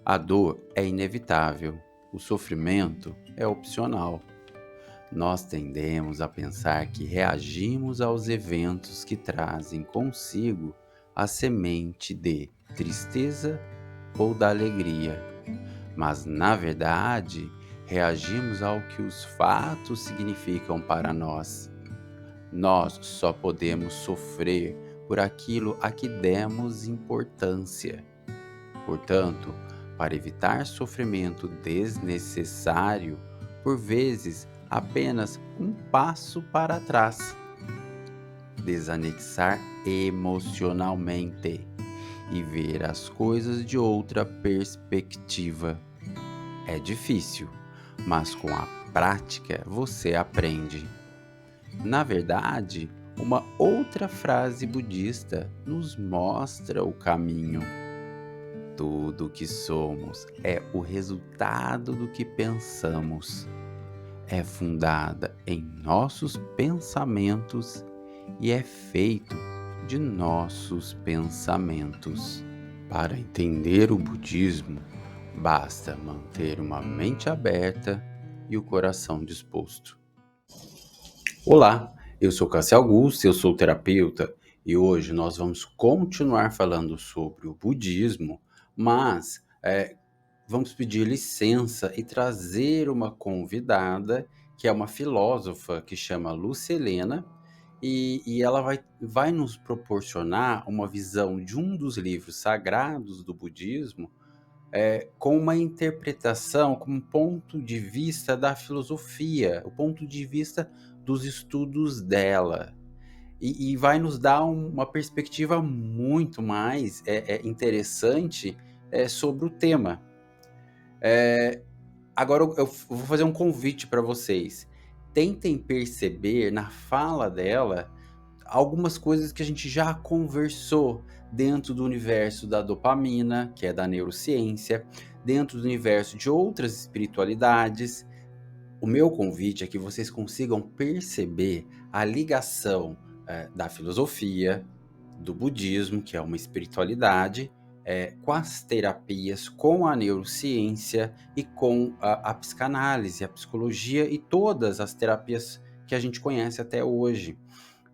A dor é inevitável, o sofrimento é opcional. Nós tendemos a pensar que reagimos aos eventos que trazem consigo a semente de tristeza ou da alegria, mas na verdade reagimos ao que os fatos significam para nós. Nós só podemos sofrer por aquilo a que demos importância. Portanto, para evitar sofrimento desnecessário, por vezes apenas um passo para trás, desanexar emocionalmente e ver as coisas de outra perspectiva. É difícil, mas com a prática você aprende. Na verdade, uma outra frase budista nos mostra o caminho. Tudo o que somos é o resultado do que pensamos. É fundada em nossos pensamentos e é feito de nossos pensamentos. Para entender o budismo, basta manter uma mente aberta e o coração disposto. Olá, eu sou Cássio Augusto, eu sou terapeuta e hoje nós vamos continuar falando sobre o budismo, mas vamos pedir licença e trazer uma convidada que é uma filósofa que chama Lucilena e ela vai nos proporcionar uma visão de um dos livros sagrados do budismo com uma interpretação, com um ponto de vista da filosofia, o ponto de vista dos estudos dela. E vai nos dar uma perspectiva muito mais interessante sobre o tema. Agora eu vou fazer um convite para vocês. Tentem perceber na fala dela algumas coisas que a gente já conversou dentro do universo da dopamina, que é da neurociência, dentro do universo de outras espiritualidades. O meu convite é que vocês consigam perceber a ligação da filosofia, do budismo, que é uma espiritualidade, com as terapias, com a neurociência e com a psicanálise, a psicologia e todas as terapias que a gente conhece até hoje.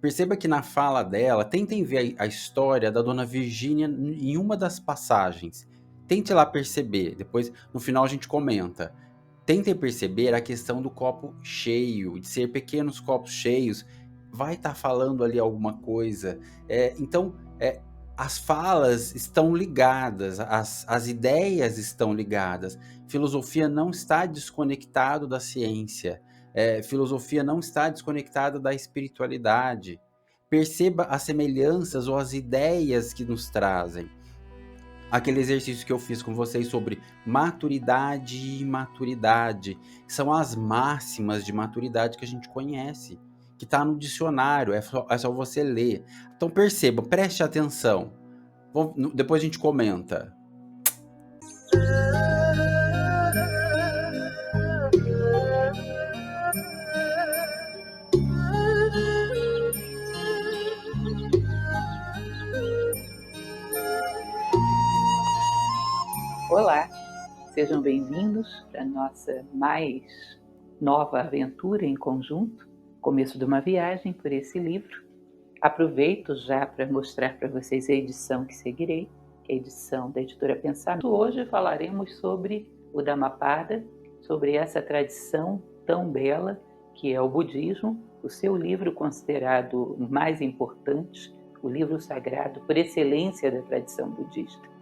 Perceba que na fala dela, tentem ver a história da Dona Virgínia em uma das passagens. Tente lá perceber, depois no final a gente comenta. Tentem perceber a questão do copo cheio, de ser pequenos copos cheios. Vai estar falando ali alguma coisa. Então, as falas estão ligadas, as ideias estão ligadas. Filosofia não está desconectado da ciência. Filosofia não está desconectada da espiritualidade. Perceba as semelhanças ou as ideias que nos trazem. Aquele exercício que eu fiz com vocês sobre maturidade e imaturidade, são as máximas de maturidade que a gente conhece, que está no dicionário, é só você ler. Então perceba, preste atenção. Depois a gente comenta. Olá, sejam bem-vindos para a nossa mais nova aventura em conjunto, começo de uma viagem por esse livro. Aproveito já para mostrar para vocês a edição que seguirei, que é a edição da editora Pensamento. Hoje falaremos sobre o Dhammapada, sobre essa tradição tão bela que é o budismo, o seu livro considerado mais importante, o livro sagrado por excelência da tradição budista.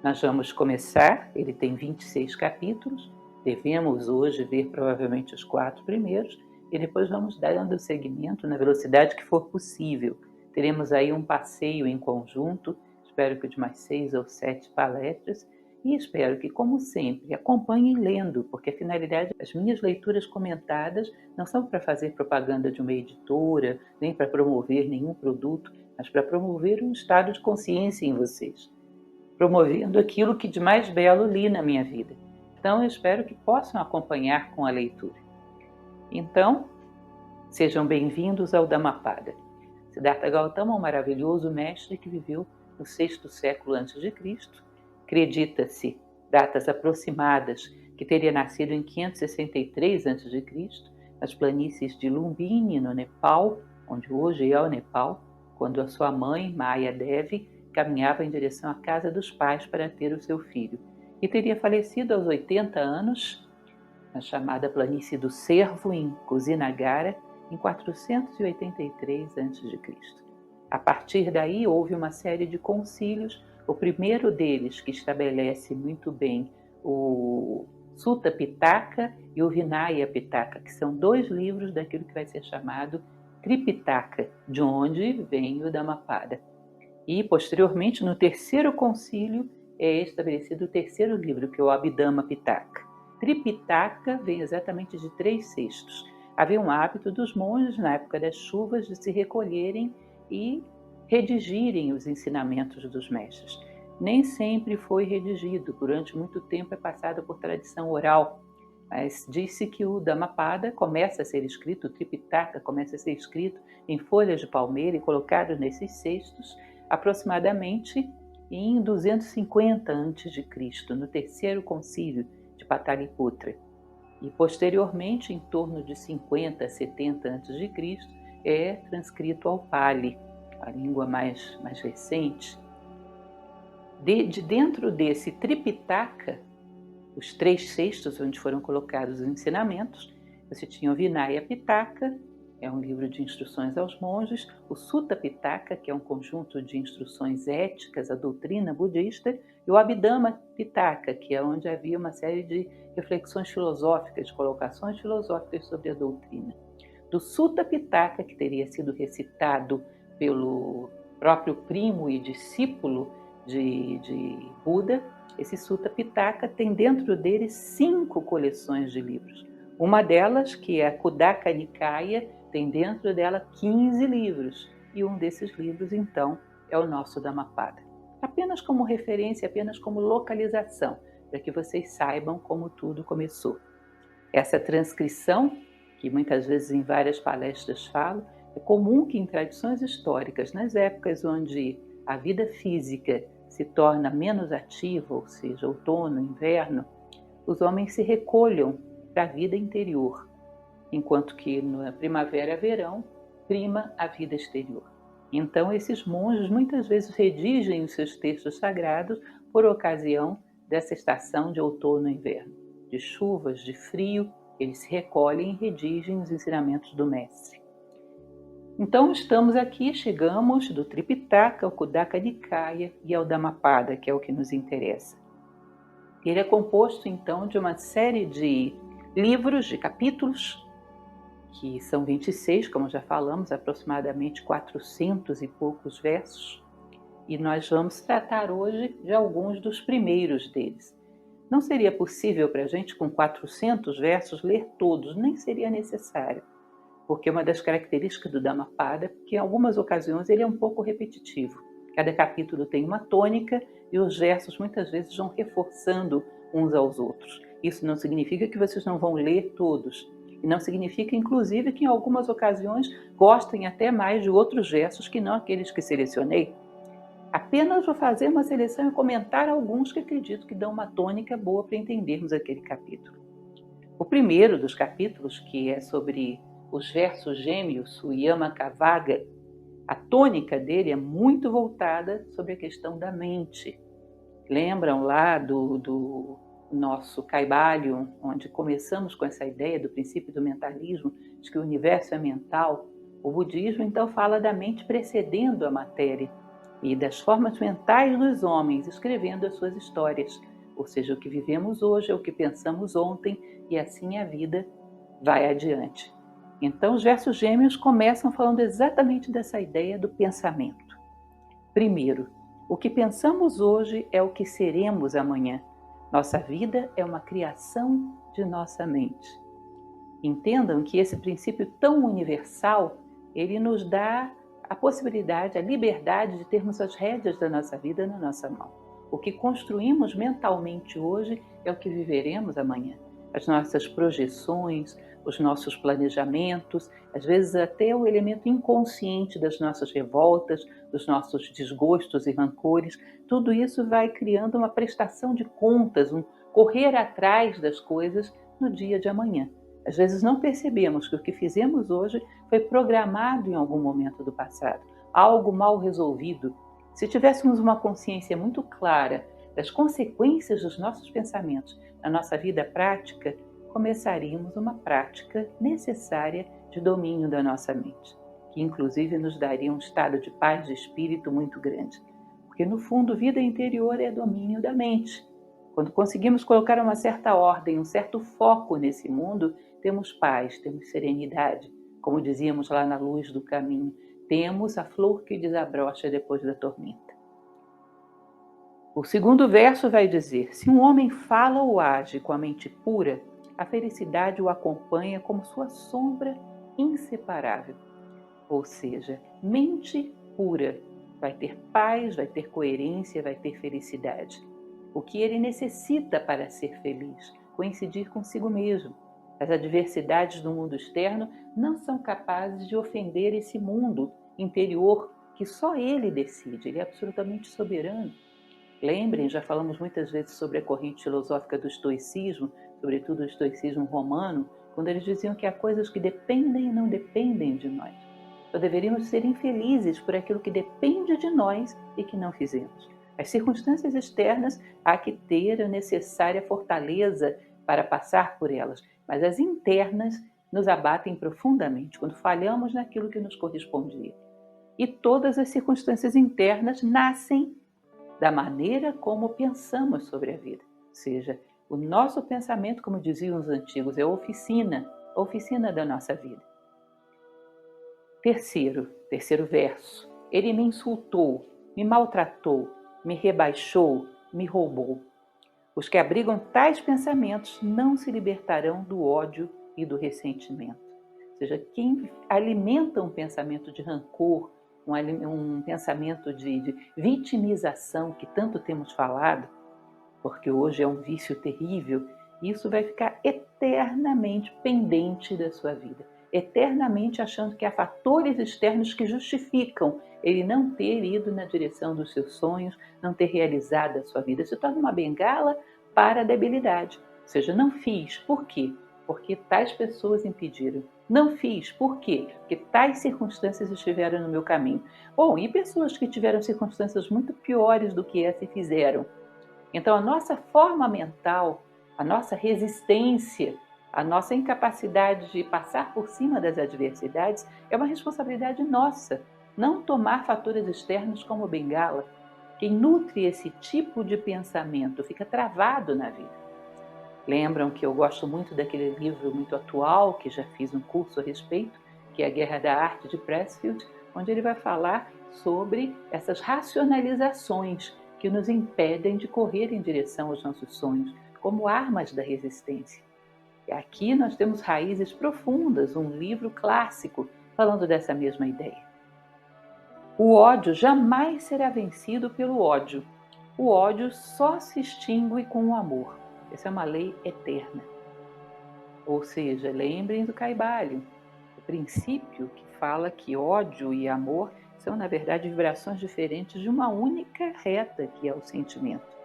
Nós vamos começar, ele tem 26 capítulos, devemos hoje ver provavelmente os 4 primeiros, e depois vamos dando seguimento na velocidade que for possível. Teremos aí um passeio em conjunto, espero que de mais 6 ou 7 palestras, e espero que, como sempre, acompanhem lendo, porque a finalidade das minhas leituras comentadas não são para fazer propaganda de uma editora, nem para promover nenhum produto, mas para promover um estado de consciência em vocês, promovendo aquilo que de mais belo li na minha vida. Então, eu espero que possam acompanhar com a leitura. Então, sejam bem-vindos ao Dhammapada. Siddhartha Gautama é um maravilhoso mestre que viveu no 6º século a.C. Acredita-se datas aproximadas, que teria nascido em 563 a.C., nas planícies de Lumbini, no Nepal, onde hoje é o Nepal, quando a sua mãe, Maya Devi, caminhava em direção à casa dos pais para ter o seu filho. E teria falecido aos 80 anos, na chamada planície do Cervo, em Kusinagara, em 483 a.C. A partir daí houve uma série de concílios, o primeiro deles que estabelece muito bem o Sutta Pitaka e o Vinaya Pitaka, que são 2 livros daquilo que vai ser chamado Tripitaka, de onde vem o Dhammapada. E, posteriormente, no terceiro concílio, é estabelecido o terceiro livro, que é o Abhidhamma Pitaka. Tripitaka vem exatamente de 3/6. Havia um hábito dos monges, na época das chuvas, de se recolherem e redigirem os ensinamentos dos mestres. Nem sempre foi redigido, durante muito tempo é passado por tradição oral, mas disse que o Dhammapada começa a ser escrito, o Tripitaka começa a ser escrito em folhas de palmeira e colocado nesses cestos, aproximadamente em 250 a.C., no terceiro concílio de Pataliputra. E posteriormente, em torno de 50 a 70 a.C., é transcrito ao Pali, a língua mais recente. De dentro desse Tripitaka, os 3/6 onde foram colocados os ensinamentos, você tinha o Vinaya Pitaka, é um livro de instruções aos monges, o Sutta Pitaka, que é um conjunto de instruções éticas à doutrina budista, e o Abhidhamma Pitaka, que é onde havia uma série de reflexões filosóficas, de colocações filosóficas sobre a doutrina. Do Sutta Pitaka, que teria sido recitado pelo próprio primo e discípulo de Buda, esse Sutta Pitaka tem dentro dele 5 coleções de livros. Uma delas, que é a Khuddaka Nikaya, tem dentro dela 15 livros. E um desses livros, então, é o nosso Dhammapada. Apenas como referência, apenas como localização, para que vocês saibam como tudo começou. Essa transcrição, que muitas vezes em várias palestras falo, é comum que em tradições históricas, nas épocas onde a vida física se torna menos ativa, ou seja, outono, inverno, os homens se recolham para a vida interior, enquanto que na primavera, verão, prima a vida exterior. Então, esses monges muitas vezes redigem os seus textos sagrados por ocasião dessa estação de outono e inverno, de chuvas, de frio, eles se recolhem e redigem os ensinamentos do mestre. Então, estamos aqui, chegamos do Tripitaka ao Khuddaka Nikaya e ao Dhammapada, que é o que nos interessa. Ele é composto, então, de uma série de livros, de capítulos, que são 26, como já falamos, aproximadamente 400 e poucos versos, e nós vamos tratar hoje de alguns dos primeiros deles. Não seria possível para a gente, com 400 versos, ler todos, nem seria necessário, porque uma das características do Dhammapada é que em algumas ocasiões ele é um pouco repetitivo. Cada capítulo tem uma tônica e os versos muitas vezes vão reforçando uns aos outros. Isso não significa que vocês não vão ler todos, e não significa, inclusive, que em algumas ocasiões gostem até mais de outros versos que não aqueles que selecionei. Apenas vou fazer uma seleção e comentar alguns que acredito que dão uma tônica boa para entendermos aquele capítulo. O primeiro dos capítulos, que é sobre os versos gêmeos, o Yamakavaga, a tônica dele é muito voltada sobre a questão da mente. Lembram lá do nosso Kaivalya, onde começamos com essa ideia do princípio do mentalismo, de que o universo é mental? O budismo então fala da mente precedendo a matéria e das formas mentais dos homens escrevendo as suas histórias, ou seja, o que vivemos hoje é o que pensamos ontem e assim a vida vai adiante. Então os versos gêmeos começam falando exatamente dessa ideia do pensamento. Primeiro, o que pensamos hoje é o que seremos amanhã. Nossa vida é uma criação de nossa mente. Entendam que esse princípio tão universal, ele nos dá a possibilidade, a liberdade de termos as rédeas da nossa vida na nossa mão. O que construímos mentalmente hoje é o que viveremos amanhã. as nossas projeções, os nossos planejamentos, às vezes até o elemento inconsciente das nossas revoltas, dos nossos desgostos e rancores, tudo isso vai criando uma prestação de contas, um correr atrás das coisas no dia de amanhã. Às vezes não percebemos que o que fizemos hoje foi programado em algum momento do passado, algo mal resolvido. Se tivéssemos uma consciência muito clara das consequências dos nossos pensamentos na nossa vida prática, começaríamos uma prática necessária de domínio da nossa mente, que inclusive nos daria um estado de paz de espírito muito grande. Porque no fundo, vida interior é domínio da mente. Quando conseguimos colocar uma certa ordem, um certo foco nesse mundo, temos paz, temos serenidade. Como dizíamos lá na Luz do Caminho, temos a flor que desabrocha depois da tormenta. O segundo verso vai dizer: se um homem fala ou age com a mente pura, a felicidade o acompanha como sua sombra inseparável. Ou seja, mente pura vai ter paz, vai ter coerência, vai ter felicidade. O que ele necessita para ser feliz? Coincidir consigo mesmo. As adversidades do mundo externo não são capazes de ofender esse mundo interior que só ele decide, ele é absolutamente soberano. Lembrem, já falamos muitas vezes sobre a corrente filosófica do estoicismo, sobretudo o estoicismo romano, quando eles diziam que há coisas que dependem e não dependem de nós. Então deveríamos ser infelizes por aquilo que depende de nós e que não fizemos. As circunstâncias externas há que ter a necessária fortaleza para passar por elas, mas as internas nos abatem profundamente quando falhamos naquilo que nos correspondia. E todas as circunstâncias internas nascem da maneira como pensamos sobre a vida. Ou seja, o nosso pensamento, como diziam os antigos, é a oficina da nossa vida. Terceiro verso. Ele me insultou, me maltratou, me rebaixou, me roubou. Os que abrigam tais pensamentos não se libertarão do ódio e do ressentimento. Ou seja, quem alimenta um pensamento de rancor, um pensamento de vitimização, que tanto temos falado, porque hoje é um vício terrível, isso vai ficar eternamente pendente da sua vida, eternamente achando que há fatores externos que justificam ele não ter ido na direção dos seus sonhos, não ter realizado a sua vida. Se torna uma bengala para a debilidade. Ou seja, não fiz. Por quê? Porque tais pessoas impediram. Não fiz. Por quê? Porque tais circunstâncias estiveram no meu caminho. Bom, e pessoas que tiveram circunstâncias muito piores do que essa e fizeram. Então, a nossa forma mental, a nossa resistência, a nossa incapacidade de passar por cima das adversidades é uma responsabilidade nossa. Não tomar fatores externos como bengala. Quem nutre esse tipo de pensamento fica travado na vida. Lembram que eu gosto muito daquele livro muito atual, que já fiz um curso a respeito, que é A Guerra da Arte de Pressfield, onde ele vai falar sobre essas racionalizações que nos impedem de correr em direção aos nossos sonhos, como armas da resistência. E aqui nós temos Raízes Profundas, um livro clássico falando dessa mesma ideia. O ódio jamais será vencido pelo ódio. O ódio só se extingue com o amor. Essa é uma lei eterna. Ou seja, lembrem do Caibalion, o princípio que fala que ódio e amor são, na verdade, vibrações diferentes de uma única reta, que é o sentimento.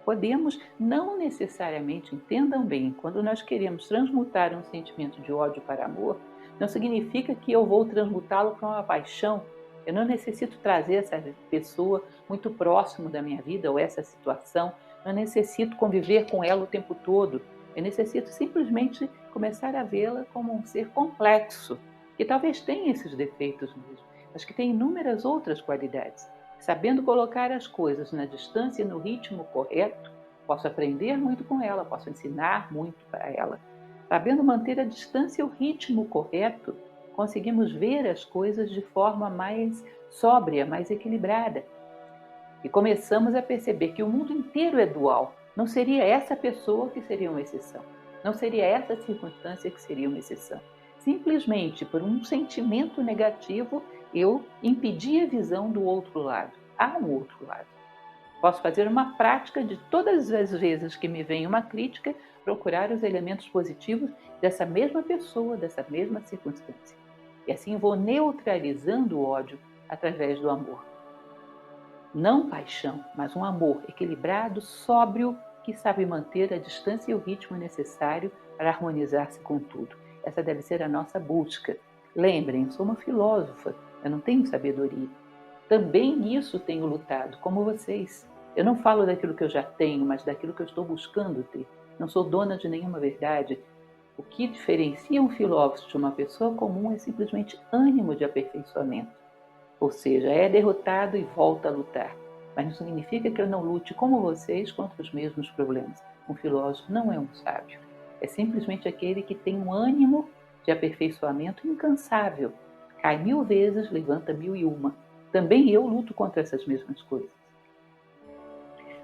Podemos, não necessariamente, entendam bem, quando nós queremos transmutar um sentimento de ódio para amor, não significa que eu vou transmutá-lo para uma paixão. Eu não necessito trazer essa pessoa muito próximo da minha vida ou essa situação, não necessito conviver com ela o tempo todo. Eu necessito simplesmente começar a vê-la como um ser complexo, que talvez tenha esses defeitos mesmo, mas que tem inúmeras outras qualidades. Sabendo colocar as coisas na distância e no ritmo correto, posso aprender muito com ela, posso ensinar muito para ela. Sabendo manter a distância e o ritmo correto, conseguimos ver as coisas de forma mais sóbria, mais equilibrada. E começamos a perceber que o mundo inteiro é dual. Não seria essa pessoa que seria uma exceção. Não seria essa circunstância que seria uma exceção. Simplesmente por um sentimento negativo, eu impedi a visão do outro lado. Há um outro lado. Posso fazer uma prática de todas as vezes que me vem uma crítica, procurar os elementos positivos dessa mesma pessoa, dessa mesma circunstância. E assim vou neutralizando o ódio através do amor. Não paixão, mas um amor equilibrado, sóbrio, que sabe manter a distância e o ritmo necessário para harmonizar-se com tudo. Essa deve ser a nossa busca. Lembrem, eu sou uma filósofa, eu não tenho sabedoria. Também nisso tenho lutado, como vocês. Eu não falo daquilo que eu já tenho, mas daquilo que eu estou buscando ter. Não sou dona de nenhuma verdade. O que diferencia um filósofo de uma pessoa comum é simplesmente ânimo de aperfeiçoamento. Ou seja, é derrotado e volta a lutar. Mas não significa que eu não lute como vocês contra os mesmos problemas. Um filósofo não é um sábio. É simplesmente aquele que tem um ânimo de aperfeiçoamento incansável. Cai 1000 vezes, levanta 1001. Também eu luto contra essas mesmas coisas.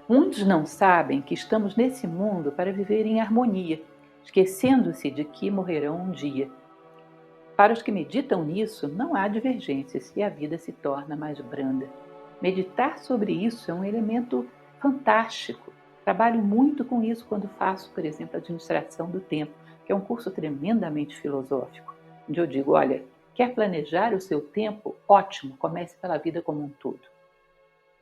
Muitos não sabem que estamos nesse mundo para viver em harmonia, esquecendo-se de que morrerão um dia. Para os que meditam nisso, não há divergências e a vida se torna mais branda. Meditar sobre isso é um elemento fantástico. Trabalho muito com isso quando faço, por exemplo, administração do tempo, que é um curso tremendamente filosófico, onde eu digo, olha, quer planejar o seu tempo? Ótimo, comece pela vida como um todo.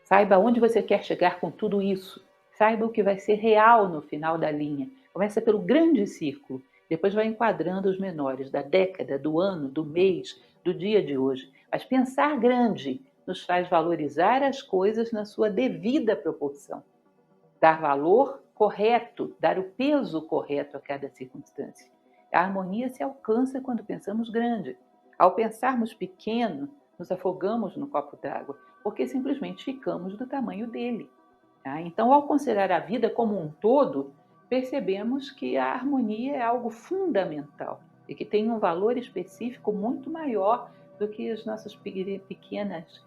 Saiba onde você quer chegar com tudo isso. Saiba o que vai ser real no final da linha. Começa pelo grande círculo, depois vai enquadrando os menores, da década, do ano, do mês, do dia de hoje. Mas pensar grande nos faz valorizar as coisas na sua devida proporção. Dar valor correto, dar o peso correto a cada circunstância. A harmonia se alcança quando pensamos grande. Ao pensarmos pequeno, nos afogamos no copo d'água, porque simplesmente ficamos do tamanho dele. Tá? Então, ao considerar a vida como um todo, percebemos que a harmonia é algo fundamental e que tem um valor específico muito maior do que as nossas pequenas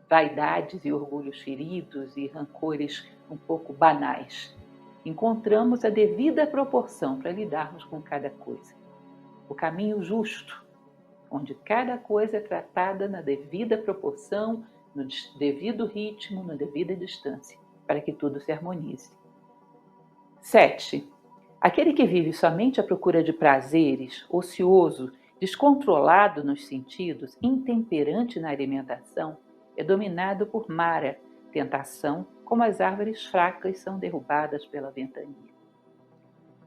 vaidades e orgulhos feridos e rancores um pouco banais. Encontramos a devida proporção para lidarmos com cada coisa. O caminho justo, onde cada coisa é tratada na devida proporção, no devido ritmo, na devida distância, para que tudo se harmonize. 7. Aquele que vive somente à procura de prazeres, ocioso, descontrolado nos sentidos, intemperante na alimentação, é dominado por Mara, tentação, como as árvores fracas são derrubadas pela ventania.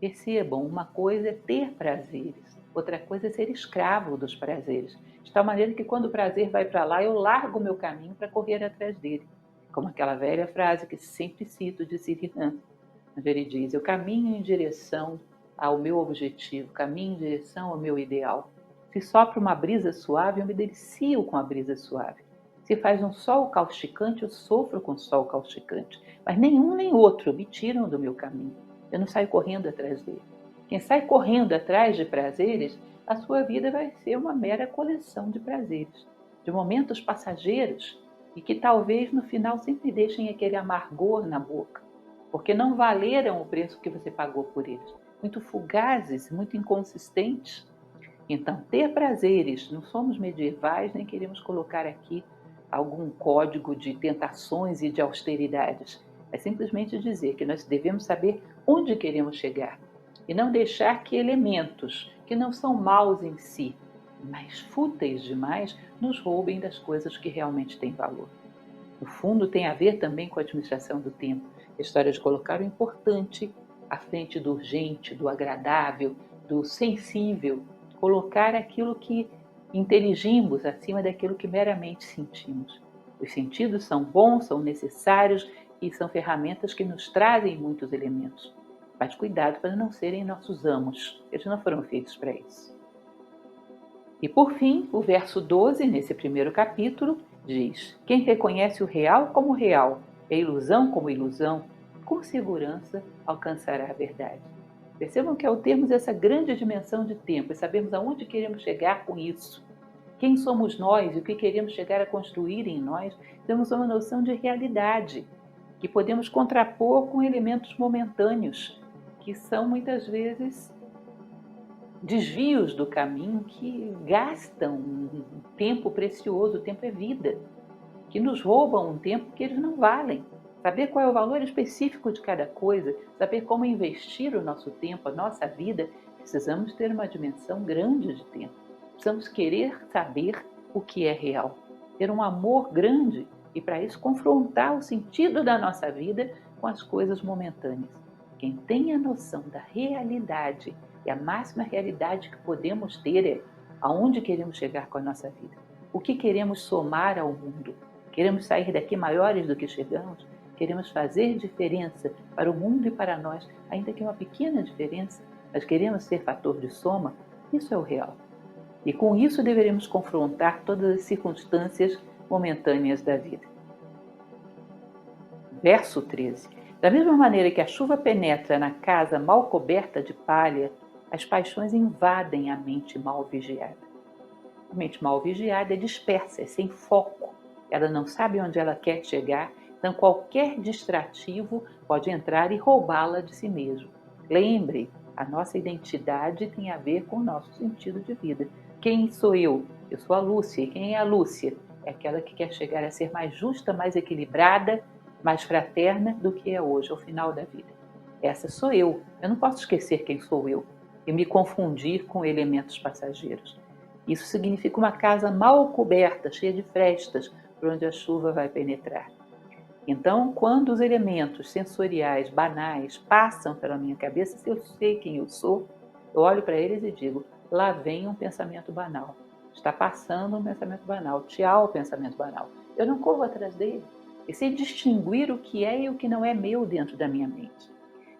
Percebam, uma coisa é ter prazeres, outra coisa é ser escravo dos prazeres, de tal maneira que quando o prazer vai para lá, eu largo o meu caminho para correr atrás dele. Como aquela velha frase que sempre cito de Siri Han, onde ele diz, eu caminho em direção ao meu objetivo, caminho em direção ao meu ideal. Se sopra uma brisa suave, eu me delicio com a brisa suave. Se faz um sol causticante, eu sofro com o sol causticante. Mas nenhum nem outro me tiram do meu caminho. Eu não saio correndo atrás dele. Quem sai correndo atrás de prazeres, a sua vida vai ser uma mera coleção de prazeres, de momentos passageiros e que talvez no final sempre deixem aquele amargor na boca, porque não valeram o preço que você pagou por eles. Muito fugazes, muito inconsistentes. Então, ter prazeres, não somos medievais, nem queremos colocar aqui algum código de tentações e de austeridades. É simplesmente dizer que nós devemos saber onde queremos chegar e não deixar que elementos que não são maus em si, mas fúteis demais, nos roubem das coisas que realmente têm valor. No fundo, tem a ver também com a administração do tempo. A história de colocar o importante à frente do urgente, do agradável, do sensível. Colocar aquilo que inteligimos acima daquilo que meramente sentimos. Os sentidos são bons, são necessários e são ferramentas que nos trazem muitos elementos. Mas cuidado para não serem nossos amos. Eles não foram feitos para isso. E por fim, o verso 12, nesse primeiro capítulo, diz: quem reconhece o real como real e a ilusão como ilusão, com segurança alcançará a verdade. Percebam que ao termos essa grande dimensão de tempo e sabermos aonde queremos chegar com isso, quem somos nós e o que queremos chegar a construir em nós, temos uma noção de realidade, que podemos contrapor com elementos momentâneos, que são muitas vezes desvios do caminho que gastam um tempo precioso, o tempo é vida, que nos roubam um tempo que eles não valem. saber qual é o valor específico de cada coisa, saber como investir o nosso tempo, a nossa vida, precisamos ter uma dimensão grande de tempo. Precisamos querer saber o que é real, ter um amor grande e, para isso, confrontar o sentido da nossa vida com as coisas momentâneas. Quem tem a noção da realidade, e a máxima realidade que podemos ter é aonde queremos chegar com a nossa vida, o que queremos somar ao mundo. Queremos sair daqui maiores do que chegamos? Queremos fazer diferença para o mundo e para nós, ainda que uma pequena diferença, mas queremos ser fator de soma? Isso é o real. E com isso deveremos confrontar todas as circunstâncias momentâneas da vida. Verso 13. Da mesma maneira que a chuva penetra na casa mal coberta de palha, as paixões invadem a mente mal vigiada. A mente mal vigiada é dispersa, é sem foco. Ela não sabe onde ela quer chegar, então qualquer distrativo pode entrar e roubá-la de si mesmo. Lembre, a nossa identidade tem a ver com o nosso sentido de vida. Quem sou eu? Eu sou a Lúcia. E quem é a Lúcia? É aquela que quer chegar a ser mais justa, mais equilibrada, mais fraterna do que é hoje, ao final da vida. Essa sou eu. Eu não posso esquecer quem sou eu e me confundir com elementos passageiros. Isso significa uma casa mal coberta, cheia de frestas, por onde a chuva vai penetrar. Então, quando os elementos sensoriais banais passam pela minha cabeça, se eu sei quem eu sou, eu olho para eles e digo, lá vem um pensamento banal. Está passando um pensamento banal, tchau, o pensamento banal. Eu não corro atrás dele. E sei distinguir o que é e o que não é meu dentro da minha mente.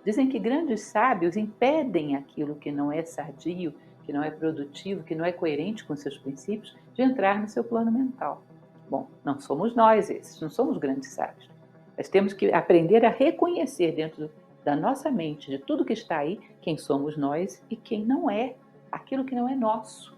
Dizem que grandes sábios impedem aquilo que não é sadio, que não é produtivo, que não é coerente com seus princípios, de entrar no seu plano mental. Bom, não somos nós esses, não somos grandes sábios. Mas temos que aprender a reconhecer dentro da nossa mente, de tudo que está aí, quem somos nós e quem não é, aquilo que não é nosso.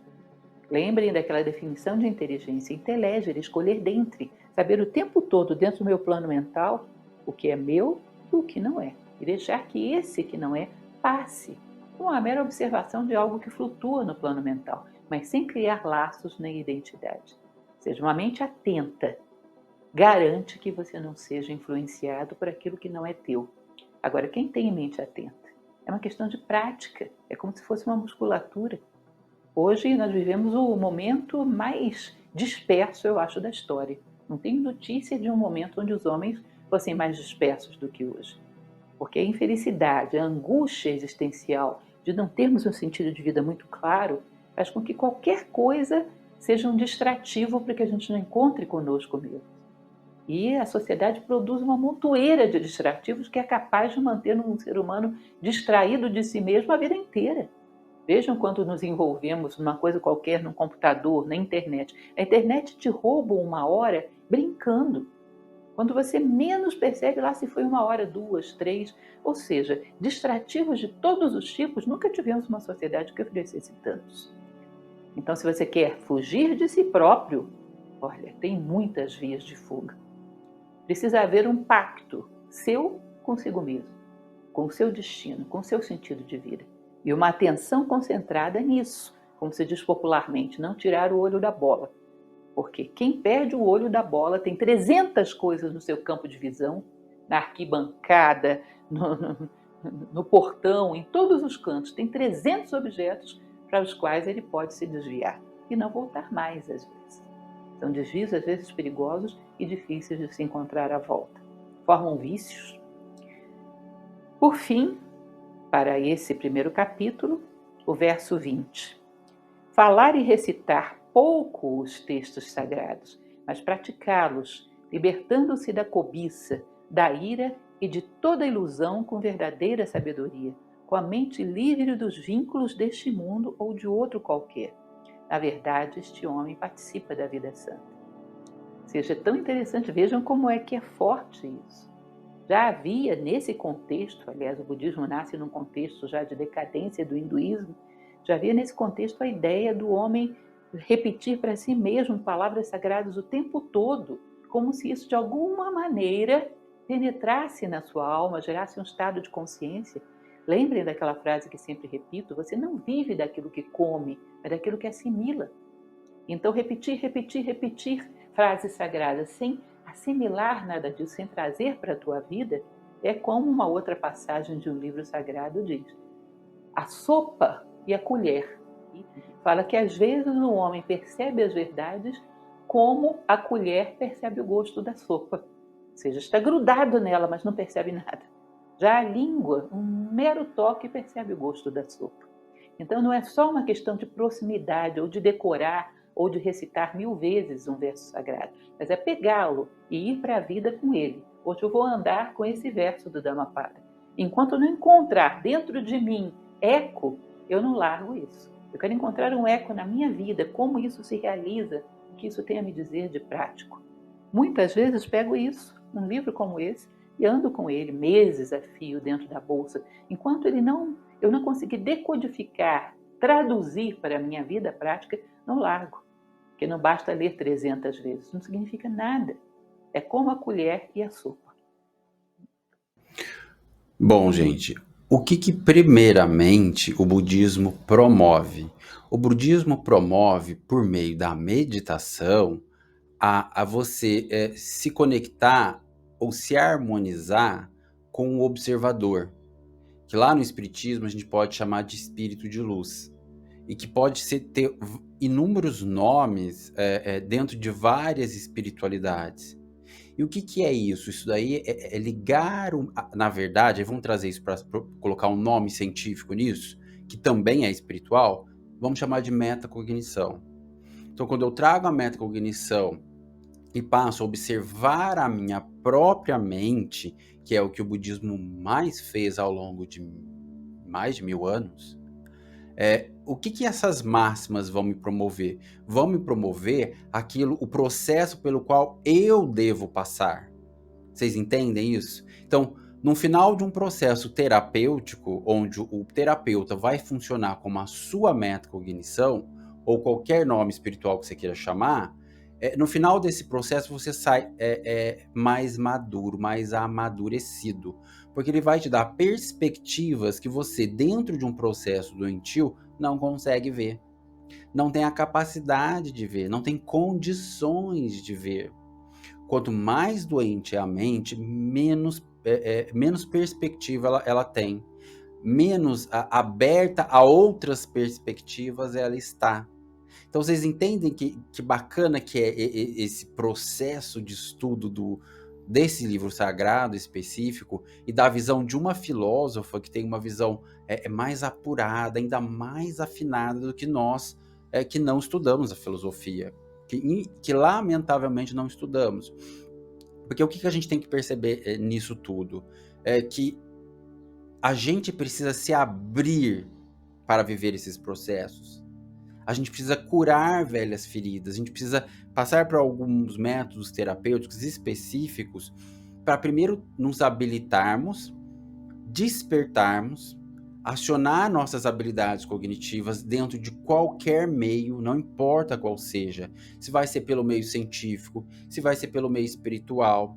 Lembrem daquela definição de inteligência, inteligere, escolher dentre, saber o tempo todo dentro do meu plano mental o que é meu e o que não é. E deixar que esse que não é passe, com uma mera observação de algo que flutua no plano mental, mas sem criar laços nem identidade. Seja uma mente atenta, garante que você não seja influenciado por aquilo que não é teu. Agora, quem tem mente atenta? É uma questão de prática, é como se fosse uma musculatura. Hoje nós vivemos o momento mais disperso, eu acho, da história. Não tenho notícia de um momento onde os homens fossem mais dispersos do que hoje. Porque a infelicidade, a angústia existencial de não termos um sentido de vida muito claro, faz com que qualquer coisa seja um distrativo para que a gente não encontre conosco mesmo. E a sociedade produz uma montoeira de distrativos que é capaz de manter um ser humano distraído de si mesmo a vida inteira. Vejam quando nos envolvemos numa coisa qualquer, num computador, na internet. A internet te rouba uma hora brincando. Quando você menos percebe, lá se foi uma hora, duas, três. Ou seja, distrativos de todos os tipos, nunca tivemos uma sociedade que oferecesse tantos. Então, se você quer fugir de si próprio, olha, tem muitas vias de fuga. Precisa haver um pacto seu consigo mesmo, com o seu destino, com o seu sentido de vida. E uma atenção concentrada nisso, como se diz popularmente, não tirar o olho da bola. Porque quem perde o olho da bola tem 300 coisas no seu campo de visão, na arquibancada, no portão, em todos os cantos. Tem 300 objetos para os quais ele pode se desviar e não voltar mais às vezes. São desvios às vezes perigosos e difíceis de se encontrar à volta. Formam vícios. Por fim, para esse primeiro capítulo, o verso 20. Falar e recitar pouco os textos sagrados, mas praticá-los, libertando-se da cobiça, da ira e de toda ilusão com verdadeira sabedoria, com a mente livre dos vínculos deste mundo ou de outro qualquer. Na verdade, este homem participa da vida santa. Ou seja, é tão interessante, vejam como é que é forte isso. Já havia nesse contexto, aliás, o budismo nasce num contexto já de decadência do hinduísmo, já havia nesse contexto a ideia do homem repetir para si mesmo palavras sagradas o tempo todo, como se isso de alguma maneira penetrasse na sua alma, gerasse um estado de consciência. Lembrem daquela frase que sempre repito, você não vive daquilo que come, mas daquilo que assimila. Então repetir frases sagradas sem a assimilar nada disso, sem trazer para a tua vida, é como uma outra passagem de um livro sagrado diz: a sopa e a colher. E fala que às vezes o homem percebe as verdades como a colher percebe o gosto da sopa. Ou seja, está grudado nela, mas não percebe nada. Já a língua, um mero toque, percebe o gosto da sopa. Então não é só uma questão de proximidade, ou de decorar, ou de recitar 1000 vezes um verso sagrado, mas é pegá-lo e ir para a vida com ele. Hoje eu vou andar com esse verso do Dhammapada. Enquanto eu não encontrar dentro de mim eco, eu não largo isso. Eu quero encontrar um eco na minha vida, como isso se realiza, o que isso tem a me dizer de prático. Muitas vezes pego isso, um livro como esse, e ando com ele meses a fio dentro da bolsa, enquanto eu não conseguir decodificar, traduzir para a minha vida prática, não largo. Porque não basta ler 300 vezes, não significa nada. É como a colher e a sopa. Bom, gente, o que primeiramente o budismo promove? O budismo promove, por meio da meditação, a você se conectar ou se harmonizar com o observador, que lá no Espiritismo a gente pode chamar de espírito de luz, e que pode ter inúmeros nomes dentro de várias espiritualidades. E o que é isso? Isso daí é ligar, na verdade, vamos trazer isso para colocar um nome científico nisso, que também é espiritual, vamos chamar de metacognição. Então, quando eu trago a metacognição e passo a observar a minha própria mente, que é o que o budismo mais fez ao longo de mais de 1000 anos, o que essas máximas vão me promover? Vão me promover o processo pelo qual eu devo passar. Vocês entendem isso? Então, no final de um processo terapêutico, onde o terapeuta vai funcionar como a sua metacognição, ou qualquer nome espiritual que você queira chamar, no final desse processo você sai mais maduro, mais amadurecido, porque ele vai te dar perspectivas que você, dentro de um processo doentio, não consegue ver, não tem a capacidade de ver, não tem condições de ver. Quanto mais doente é a mente, menos perspectiva ela tem, menos aberta a outras perspectivas ela está. Então vocês entendem que bacana que é esse processo de estudo desse livro sagrado específico, e da visão de uma filósofa que tem uma visão mais apurada, ainda mais afinada do que nós que não estudamos a filosofia, que lamentavelmente não estudamos. Porque o que a gente tem que perceber nisso tudo? É que a gente precisa se abrir para viver esses processos. A gente precisa curar velhas feridas, a gente precisa passar por alguns métodos terapêuticos específicos para primeiro nos habilitarmos, despertarmos, acionar nossas habilidades cognitivas dentro de qualquer meio, não importa qual seja. Se vai ser pelo meio científico, se vai ser pelo meio espiritual,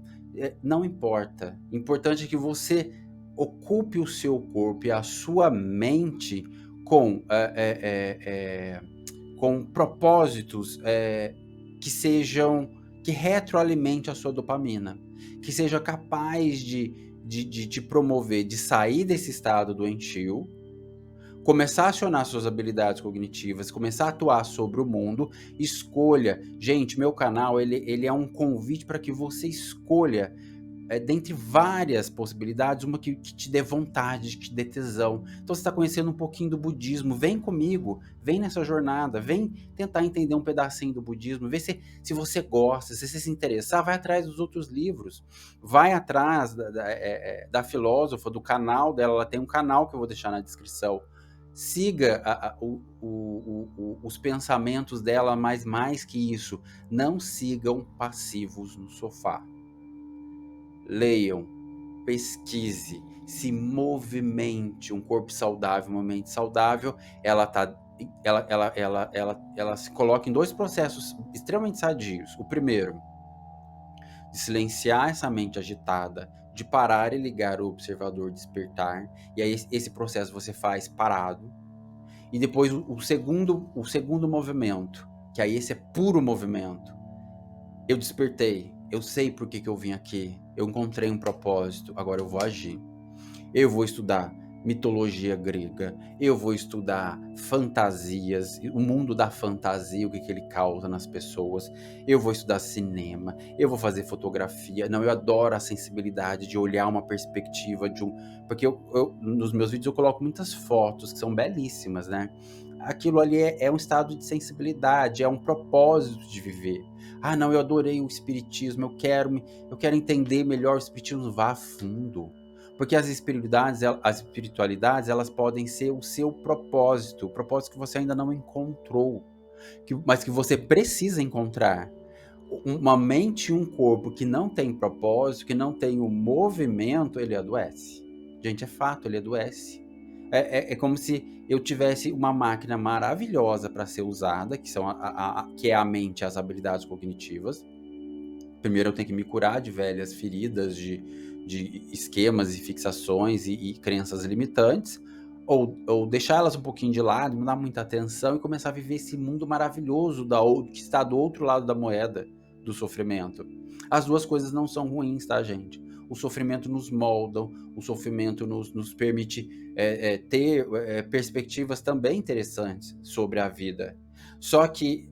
não importa. O importante é que você ocupe o seu corpo e a sua mente com propósitos que retroalimente a sua dopamina, que seja capaz de te promover, de sair desse estado doentio, começar a acionar suas habilidades cognitivas, começar a atuar sobre o mundo. Escolha. Gente, meu canal ele é um convite para que você escolha dentre várias possibilidades, uma que te dê vontade, que te dê tesão. Então você está conhecendo um pouquinho do budismo, vem comigo, vem nessa jornada, vem tentar entender um pedacinho do budismo, vê se você gosta, se você se interessar, vai atrás dos outros livros, vai atrás da filósofa, do canal dela, ela tem um canal que eu vou deixar na descrição. Siga os pensamentos dela, mas mais que isso, não sigam passivos no sofá. Leiam, pesquise, se movimente. Um corpo saudável, uma mente saudável, ela se coloca em 2 processos extremamente sadios. O primeiro, de silenciar essa mente agitada, de parar e ligar o observador, despertar, e aí esse processo você faz parado. E depois o segundo movimento, que aí esse é puro movimento. Eu despertei, eu sei por que eu vim aqui, eu encontrei um propósito, agora eu vou agir. Eu vou estudar mitologia grega, eu vou estudar fantasias, o mundo da fantasia, o que ele causa nas pessoas, eu vou estudar cinema, eu vou fazer fotografia. Não, eu adoro a sensibilidade de olhar uma perspectiva de um. Porque nos meus vídeos eu coloco muitas fotos que são belíssimas, né? Aquilo ali é um estado de sensibilidade, é um propósito de viver. Ah, não, eu adorei o espiritismo, eu quero entender melhor o espiritismo, vá a fundo. Porque as espiritualidades, elas podem ser o seu propósito, o propósito que você ainda não encontrou, mas que você precisa encontrar. Uma mente e um corpo que não tem propósito, que não tem o movimento, ele adoece. Gente, é fato, ele adoece. É como se eu tivesse uma máquina maravilhosa para ser usada, que é a mente e as habilidades cognitivas. Primeiro eu tenho que me curar de velhas feridas, de esquemas e fixações e crenças limitantes, ou deixar elas um pouquinho de lado, não dar muita atenção e começar a viver esse mundo maravilhoso que está do outro lado da moeda do sofrimento. As duas coisas não são ruins, tá, gente? O sofrimento nos molda, o sofrimento nos permite ter perspectivas também interessantes sobre a vida. Só que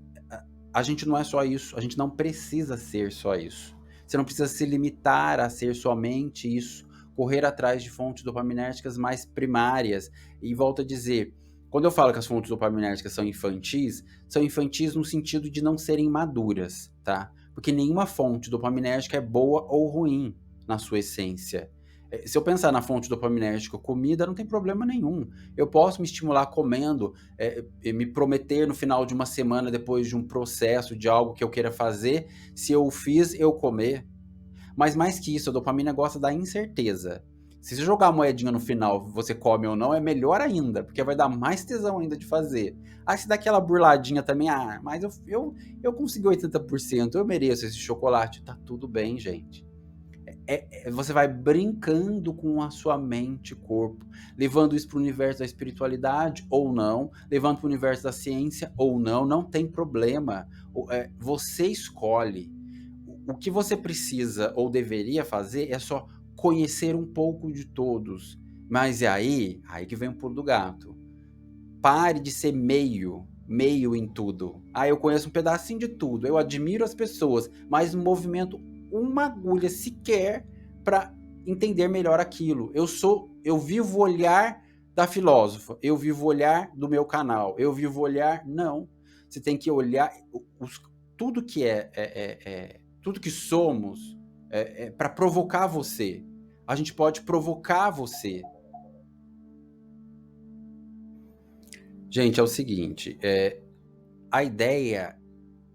a gente não é só isso, a gente não precisa ser só isso. Você não precisa se limitar a ser somente isso, correr atrás de fontes dopaminérgicas mais primárias. E volto a dizer, quando eu falo que as fontes dopaminérgicas são infantis no sentido de não serem maduras, tá? Porque nenhuma fonte dopaminérgica é boa ou ruim na sua essência. Se eu pensar na fonte dopaminérgica, comida, não tem problema nenhum. Eu posso me estimular comendo, me prometer no final de uma semana, depois de um processo, de algo que eu queira fazer, se eu fiz, eu comer. Mas mais que isso, a dopamina gosta da incerteza. Se você jogar a moedinha no final, você come ou não, é melhor ainda, porque vai dar mais tesão ainda de fazer. Aí se dá aquela burladinha também, mas eu consegui 80%, eu mereço esse chocolate. Tá tudo bem, gente. Você vai brincando com a sua mente e corpo, levando isso para o universo da espiritualidade ou não, levando para o universo da ciência ou não, não tem problema. Você escolhe. O que você precisa ou deveria fazer é só conhecer um pouco de todos. Mas é aí que vem o pulo do gato. Pare de ser meio em tudo. Eu conheço um pedacinho de tudo, eu admiro as pessoas, mas não movimento uma agulha sequer para entender melhor aquilo. Eu vivo o olhar da filósofa, eu vivo o olhar do meu canal, eu vivo o olhar... Não, você tem que olhar tudo que tudo que somos para provocar você. A gente pode provocar você. Gente, é o seguinte, a ideia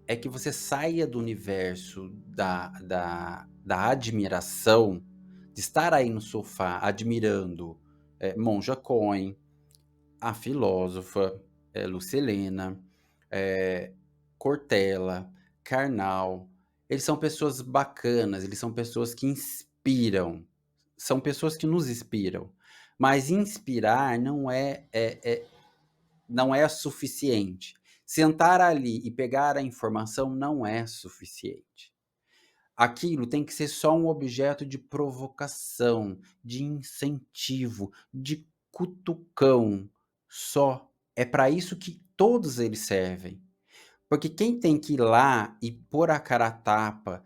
é que você saia do universo da admiração, de estar aí no sofá admirando Monja Coen, a filósofa Lucilena, Cortella, Karnal. Eles são pessoas bacanas, eles são pessoas que inspiram, são pessoas que nos inspiram. Mas inspirar não é suficiente. Sentar ali e pegar a informação não é suficiente. Aquilo tem que ser só um objeto de provocação, de incentivo, de cutucão. Só. É para isso que todos eles servem. Porque quem tem que ir lá e pôr a cara a tapa,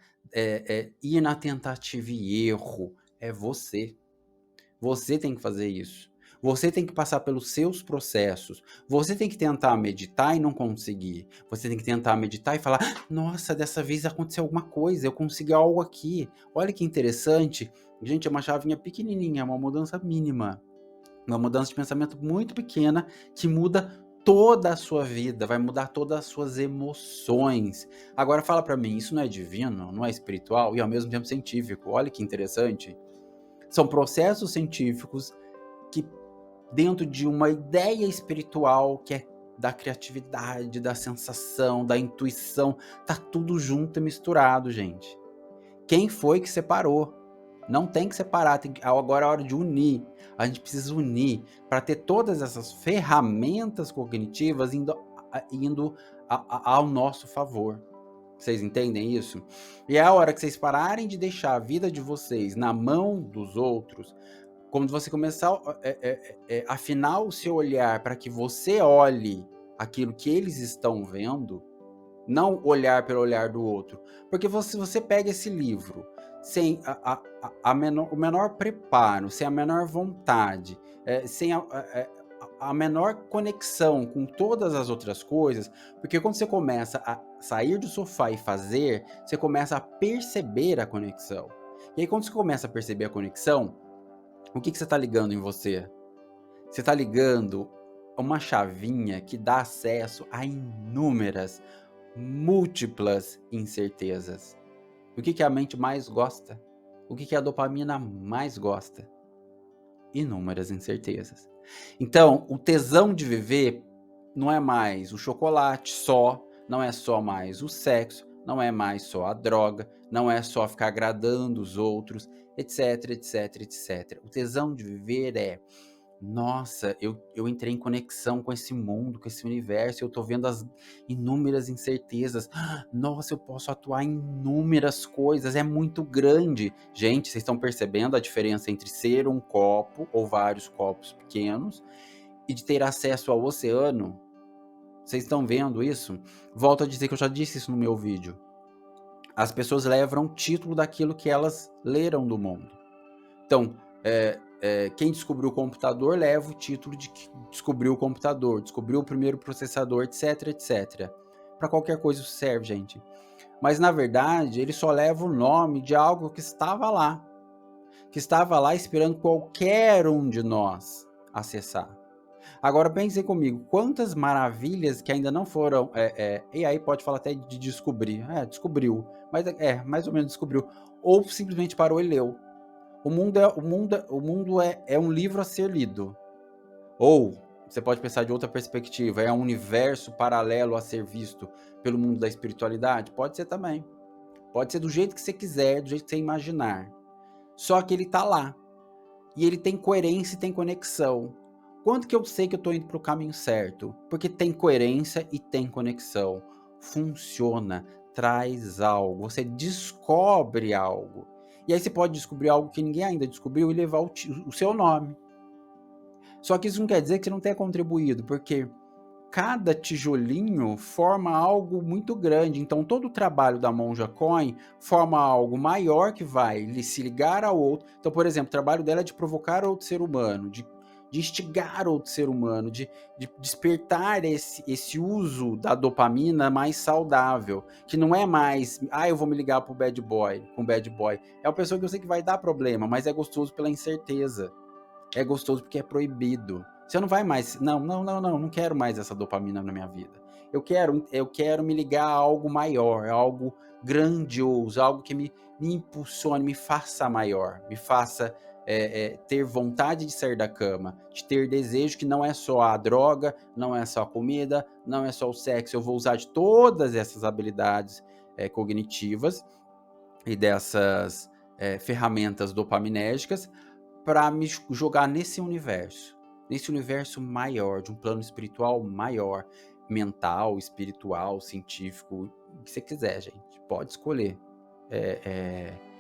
ir na tentativa e erro, é você. Você tem que fazer isso. Você tem que passar pelos seus processos. Você tem que tentar meditar e não conseguir. Você tem que tentar meditar e falar: nossa, dessa vez aconteceu alguma coisa, eu consegui algo aqui. Olha que interessante. Gente, é uma chavinha pequenininha, é uma mudança mínima. Uma mudança de pensamento muito pequena que muda toda a sua vida, vai mudar todas as suas emoções. Agora fala para mim, isso não é divino, não é espiritual e ao mesmo tempo científico? Olha que interessante. São processos científicos que, dentro de uma ideia espiritual que é da criatividade, da sensação, da intuição, tá tudo junto e misturado, gente. Quem foi que separou? Não tem que separar, agora é a hora de unir. A gente precisa unir para ter todas essas ferramentas cognitivas indo ao nosso favor. Vocês entendem isso? E é a hora que vocês pararem de deixar a vida de vocês na mão dos outros, quando você começar a afinar o seu olhar para que você olhe aquilo que eles estão vendo, não olhar pelo olhar do outro. Porque se você pega esse livro sem o menor preparo, sem a menor vontade, sem a menor conexão com todas as outras coisas, porque quando você começa a sair do sofá e fazer, você começa a perceber a conexão. E aí quando você começa a perceber a conexão, o que você está ligando em você? Você está ligando uma chavinha que dá acesso a inúmeras, múltiplas incertezas. O que a mente mais gosta? O que a dopamina mais gosta? Inúmeras incertezas. Então, o tesão de viver não é mais o chocolate só, não é só mais o sexo, não é mais só a droga, não é só ficar agradando os outros, etc, etc, etc. O tesão de viver é: nossa, eu entrei em conexão com esse mundo, com esse universo, eu tô vendo as inúmeras incertezas. Nossa, eu posso atuar em inúmeras coisas, é muito grande. Gente, vocês estão percebendo a diferença entre ser um copo ou vários copos pequenos e de ter acesso ao oceano? Vocês estão vendo isso? Volto a dizer que eu já disse isso no meu vídeo. As pessoas levam o título daquilo que elas leram do mundo. Então, quem descobriu o computador leva o título de que descobriu o computador, descobriu o primeiro processador, etc, etc. Para qualquer coisa isso serve, gente. Mas, na verdade, ele só leva o nome de algo que estava lá esperando qualquer um de nós acessar. Agora, pensem comigo, quantas maravilhas que ainda não foram... e aí pode falar até de descobrir. Descobriu. Mas mais ou menos descobriu. Ou simplesmente parou e leu. O mundo é um livro a ser lido. Ou, você pode pensar de outra perspectiva, é um universo paralelo a ser visto pelo mundo da espiritualidade? Pode ser também. Pode ser do jeito que você quiser, do jeito que você imaginar. Só que ele tá lá. E ele tem coerência e tem conexão. Quanto que eu sei que eu tô indo pro caminho certo? Porque tem coerência e tem conexão. Funciona, traz algo, você descobre algo. E aí você pode descobrir algo que ninguém ainda descobriu e levar o seu nome. Só que isso não quer dizer que você não tenha contribuído, porque cada tijolinho forma algo muito grande. Então, todo o trabalho da Monja Coin forma algo maior que vai se ligar ao outro. Então, por exemplo, o trabalho dela é de provocar outro ser humano, de instigar outro ser humano, de despertar esse uso da dopamina mais saudável, que não é mais, eu vou me ligar com bad boy. É uma pessoa que eu sei que vai dar problema, mas é gostoso pela incerteza. É gostoso porque é proibido. Você não vai mais, não quero mais essa dopamina na minha vida. Eu quero me ligar a algo maior, a algo grandioso, algo que me impulsione, me faça maior, me faça ter vontade de sair da cama, de ter desejo, que não é só a droga, não é só a comida, não é só o sexo. Eu vou usar de todas essas habilidades cognitivas e dessas ferramentas dopaminérgicas para me jogar nesse universo maior, de um plano espiritual maior, mental, espiritual, científico, o que você quiser, gente. Pode escolher.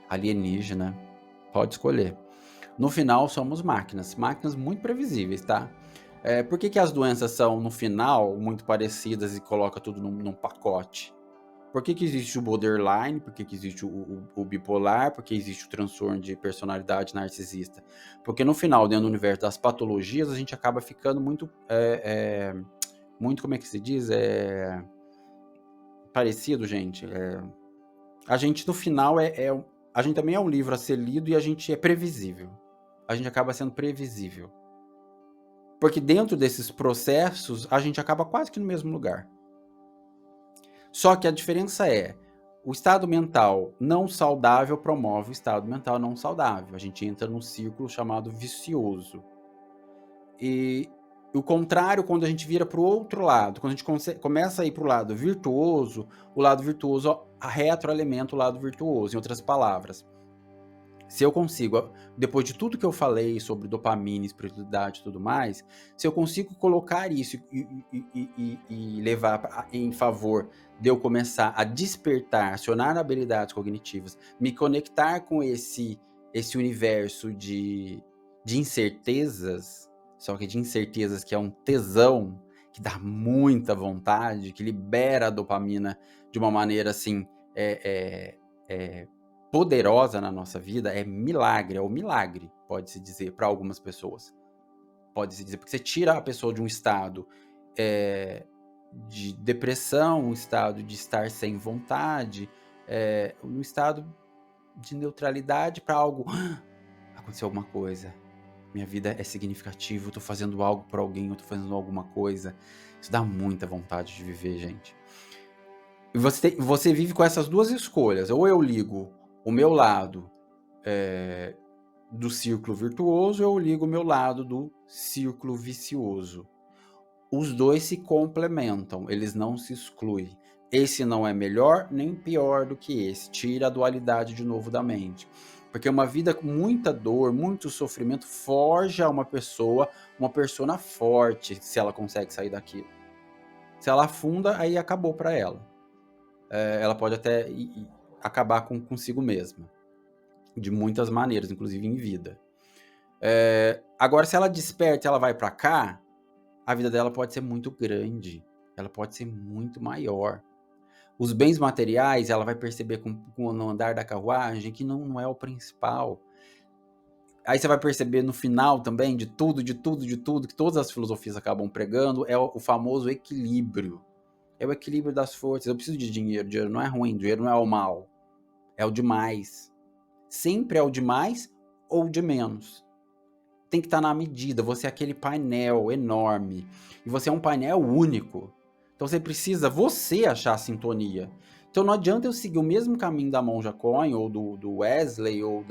Alienígena, pode escolher. No final, somos máquinas muito previsíveis, tá? Por que as doenças são, no final, muito parecidas e coloca tudo num pacote? Por que existe o borderline? Por que existe o bipolar? Por que existe o transtorno de personalidade narcisista? Porque no final, dentro do universo das patologias, a gente acaba ficando muito, muito, como é que se diz? Parecido, gente. A gente, no final, a gente também é um livro a ser lido e a gente é previsível. A gente acaba sendo previsível. Porque dentro desses processos, a gente acaba quase que no mesmo lugar. Só que a diferença é, o estado mental não saudável promove o estado mental não saudável. A gente entra num círculo chamado vicioso. E o contrário, quando a gente vira para o outro lado, quando a gente começa a ir para o lado virtuoso, o lado virtuoso retroalimenta o lado virtuoso, em outras palavras. Se eu consigo, depois de tudo que eu falei sobre dopamina, espiritualidade e tudo mais, se eu consigo colocar isso e levar em favor de eu começar a despertar, acionar habilidades cognitivas, me conectar com esse universo de incertezas, só que de incertezas que é um tesão, que dá muita vontade, que libera a dopamina de uma maneira assim, poderosa na nossa vida, é milagre, é o milagre, pode-se dizer, para algumas pessoas. Pode-se dizer, porque você tira a pessoa de um estado de depressão, um estado de estar sem vontade, um estado de neutralidade para algo. Aconteceu alguma coisa. Minha vida é significativa, eu tô fazendo algo por alguém, eu tô fazendo alguma coisa. Isso dá muita vontade de viver, gente. E você vive com essas duas escolhas. Ou eu ligo o meu lado do círculo virtuoso, ou eu ligo o meu lado do círculo vicioso. Os dois se complementam, eles não se excluem. Esse não é melhor nem pior do que esse. Tira a dualidade de novo da mente. Porque uma vida com muita dor, muito sofrimento, forja uma persona forte, se ela consegue sair daquilo. Se ela afunda, aí acabou para ela. Ela pode até acabar consigo mesma. De muitas maneiras, inclusive em vida. Agora, se ela desperta e ela vai para cá, a vida dela pode ser muito grande. Ela pode ser muito maior. Os bens materiais, ela vai perceber no andar da carruagem que não é o principal. Aí você vai perceber no final também, de tudo, que todas as filosofias acabam pregando, é o famoso equilíbrio. É o equilíbrio das forças. Eu preciso de dinheiro. Dinheiro não é ruim, dinheiro não é o mal. É o demais. Sempre é o demais ou de menos. Tem que estar na medida. Você é aquele painel enorme. E você é um painel único. Então você precisa, você achar a sintonia. Então não adianta eu seguir o mesmo caminho da Monja Coen, ou do Wesley, ou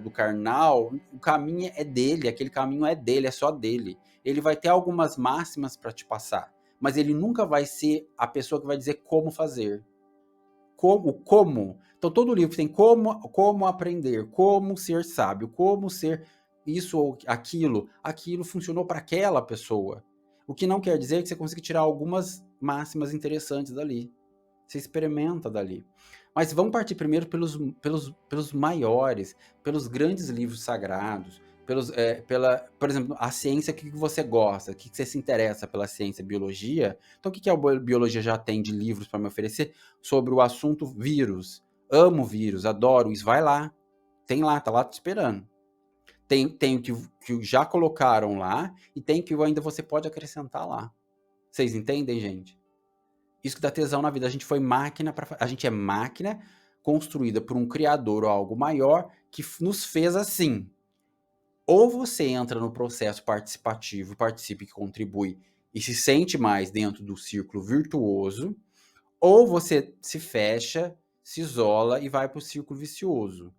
do Karnal. O caminho é dele, aquele caminho é dele, é só dele. Ele vai ter algumas máximas para te passar. Mas ele nunca vai ser a pessoa que vai dizer como fazer. Como. Então todo livro tem como aprender, como ser sábio, como ser isso ou aquilo. Aquilo funcionou para aquela pessoa. O que não quer dizer que você consiga tirar algumas máximas interessantes dali. Você experimenta dali. Mas vamos partir primeiro pelos maiores, pelos grandes livros sagrados, por exemplo, a ciência que você gosta, que você se interessa pela ciência, biologia. Então, o que a biologia já tem de livros para me oferecer sobre o assunto vírus? Amo vírus, adoro isso. Vai lá, tem lá, tá lá te esperando. Tem o que já colocaram lá e tem que ainda você pode acrescentar lá. Vocês entendem, gente? Isso que dá tesão na vida. A gente foi máquina a gente é máquina construída por um criador ou algo maior que nos fez assim. Ou você entra no processo participativo, participa e contribui e se sente mais dentro do círculo virtuoso, ou você se fecha, se isola e vai para o círculo vicioso.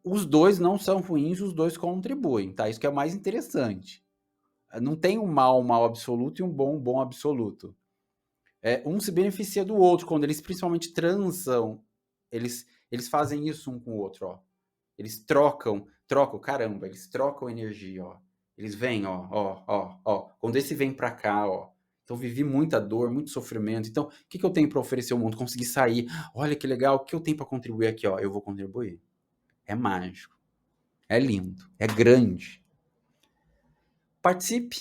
Os dois não são ruins, os dois contribuem, tá? Isso que é o mais interessante. Não tem um mal absoluto e um bom absoluto. Um se beneficia do outro, quando eles principalmente transam, eles fazem isso um com o outro, ó. Eles trocam, caramba, eles trocam energia, ó. Eles vêm, ó. Quando esse vem pra cá, ó. Então, vivi muita dor, muito sofrimento. Então, o que eu tenho para oferecer ao mundo? Consegui sair. Olha que legal, o que eu tenho para contribuir aqui, ó? Eu vou contribuir. É mágico. É lindo. É grande. Participe.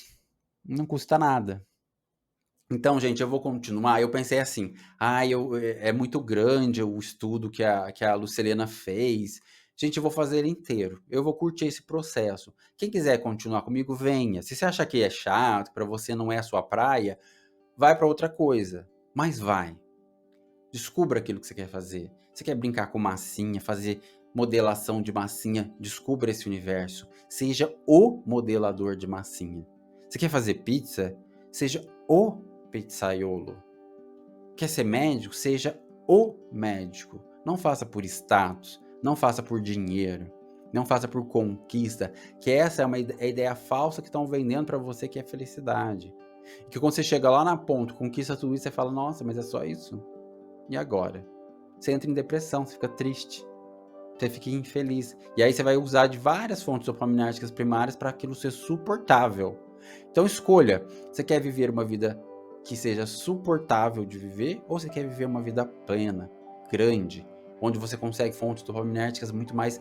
Não custa nada. Então, gente, eu vou continuar. Eu pensei assim, é muito grande o estudo que a Lucilena fez. Gente, eu vou fazer ele inteiro. Eu vou curtir esse processo. Quem quiser continuar comigo, venha. Se você acha que é chato, para você não é a sua praia, vai para outra coisa. Mas vai. Descubra aquilo que você quer fazer. Você quer brincar com massinha, fazer modelação de massinha? Descubra esse universo. Seja o modelador de massinha. Você quer fazer pizza? Seja o pizzaiolo. Quer ser médico? Seja o médico. Não faça por status, não faça por dinheiro, não faça por conquista, que essa é uma ideia falsa que estão vendendo para você, que é felicidade. Que quando você chega lá na ponta, conquista tudo isso, você fala, nossa, mas é só isso? E agora? Você entra em depressão, você fica triste. você fica infeliz. E aí você vai usar de várias fontes dopaminérgicas primárias para aquilo ser suportável. Então escolha, você quer viver uma vida que seja suportável de viver ou você quer viver uma vida plena, grande, onde você consegue fontes dopaminérgicas muito mais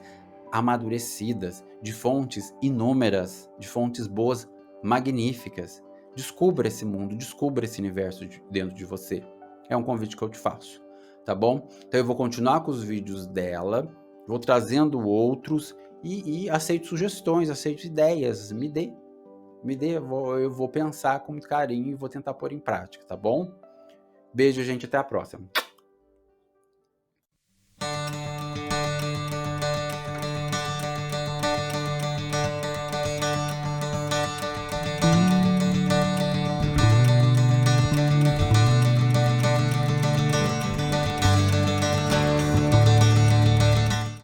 amadurecidas, de fontes inúmeras, de fontes boas, magníficas. Descubra esse mundo, descubra esse universo dentro de você. É um convite que eu te faço, tá bom? Então eu vou continuar com os vídeos dela, vou trazendo outros e aceito sugestões, aceito ideias, me dê, eu vou pensar com muito carinho e vou tentar pôr em prática, tá bom? Beijo, gente, até a próxima.